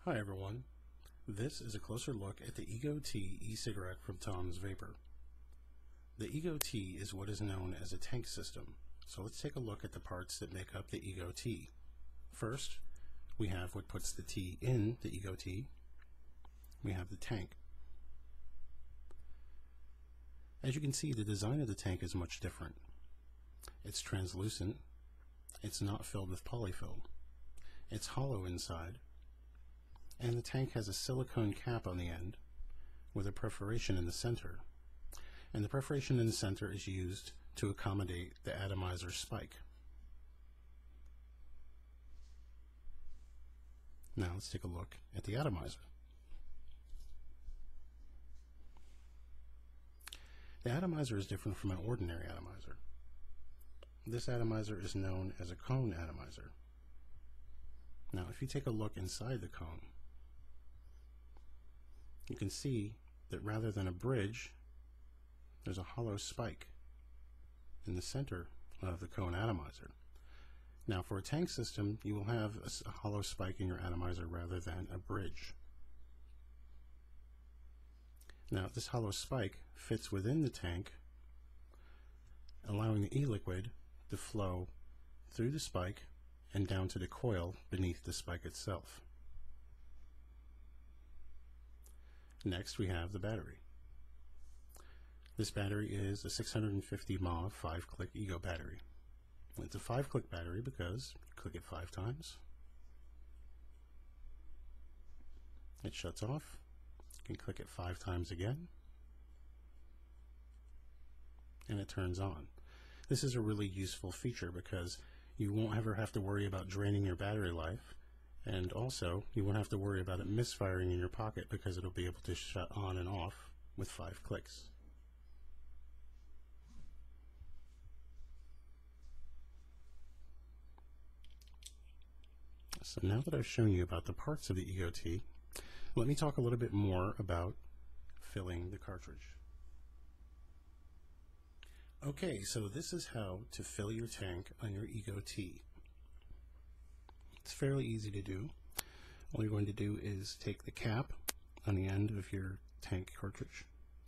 Hi everyone, this is a closer look at the Ego T e-cigarette from Tom's Vapor. The Ego T is what is known as a tank system, so let's take a look at the parts that make up the Ego T. First, we have what puts the T in the Ego T. We have the tank. As you can see, the design of the tank is much different. It's translucent, it's not filled with polyfill, it's hollow inside, and the tank has a silicone cap on the end with a perforation in the center. And the perforation in the center is used to accommodate the atomizer spike. Now let's take a look at the atomizer. The atomizer is different from an ordinary atomizer. This atomizer is known as a cone atomizer. Now if you take a look inside the cone, you can see that rather than a bridge, there's a hollow spike in the center of the cone atomizer. Now for a tank system, you will have a hollow spike in your atomizer rather than a bridge. Now this hollow spike fits within the tank, allowing the e-liquid to flow through the spike and down to the coil beneath the spike itself. Next we have the battery. This battery is a 650 mAh 5-click Ego battery. It's a 5-click battery because you click it 5 times. It shuts off. You can click it 5 times again. And it turns on. This is a really useful feature because you won't ever have to worry about draining your battery life. And also, you won't have to worry about it misfiring in your pocket because it'll be able to shut on and off with 5 clicks. So now that I've shown you about the parts of the Ego T, let me talk a little bit more about filling the cartridge. Okay, so this is how to fill your tank on your Ego T. It's fairly easy to do. All you're going to do is take the cap on the end of your tank cartridge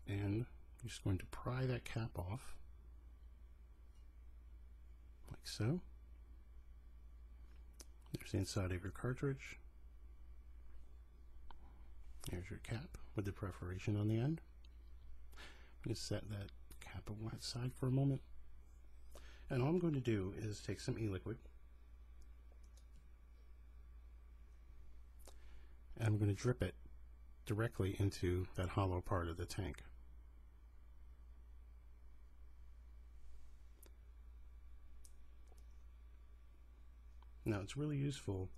and you're just going to pry that cap off like so. There's the inside of your cartridge. There's your cap with the perforation on the end. I'm going to set that cap aside for a moment. And all I'm going to do is take some e-liquid and I'm going to drip it directly into that hollow part of the tank. Now it's really useful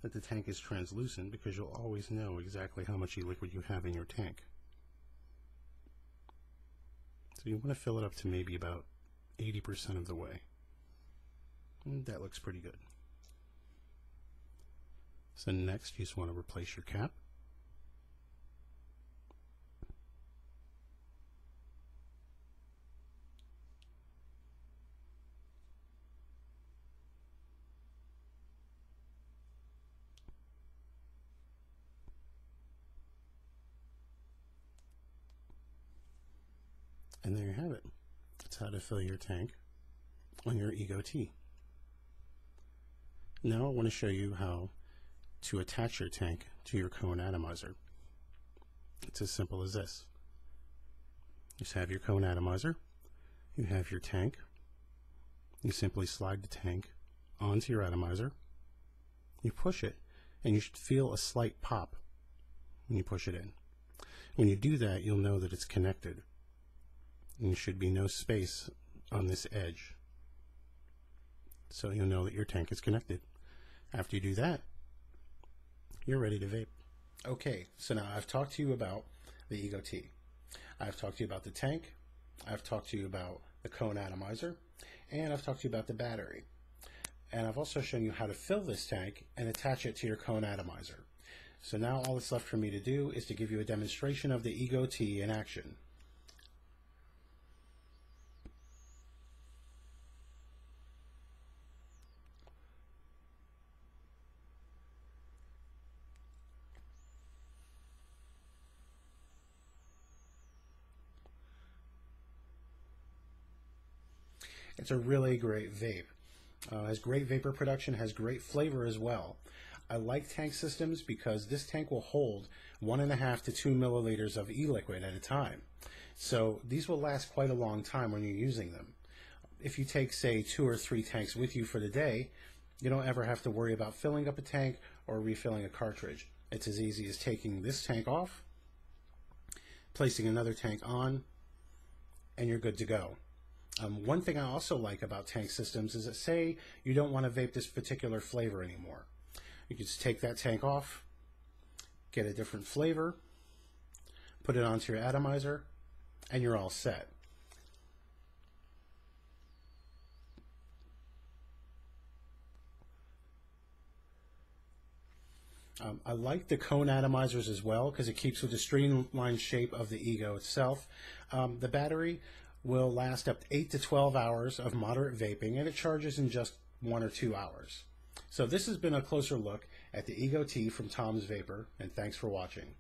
that the tank is translucent because you'll always know exactly how much e-liquid you have in your tank. So you want to fill it up to maybe about 80% of the way. And that looks pretty good. So next you just want to replace your cap. And there you have it. That's how to fill your tank on your Ego T. Now I want to show you how to attach your tank to your cone atomizer. It's as simple as this. Just have your cone atomizer, you have your tank, you simply slide the tank onto your atomizer, you push it, and you should feel a slight pop when you push it in. When you do that, you'll know that it's connected. And there should be no space on this edge. So you'll know that your tank is connected. After you do that, you're ready to vape. Okay, so now I've talked to you about the Ego T. I've talked to you about the tank. I've talked to you about the cone atomizer. And I've talked to you about the battery. And I've also shown you how to fill this tank and attach it to your cone atomizer. So now all that's left for me to do is to give you a demonstration of the Ego T in action. It's a really great vape. Has great vapor production, has great flavor as well. I like tank systems because this tank will hold 1.5 to 2 milliliters of e-liquid at a time. So these will last quite a long time when you're using them. If you take, say, 2 or 3 tanks with you for the day, you don't ever have to worry about filling up a tank or refilling a cartridge. It's as easy as taking this tank off, placing another tank on, and you're good to go. One thing I also like about tank systems is that, say you don't want to vape this particular flavor anymore. You can just take that tank off, get a different flavor, put it onto your atomizer, and you're all set. I like the cone atomizers as well because it keeps with the streamlined shape of the ego itself. The battery will last up to 8 to 12 hours of moderate vaping, and it charges in just 1 or 2 hours. So this has been a closer look at the Ego T from Tom's Vapor, and thanks for watching.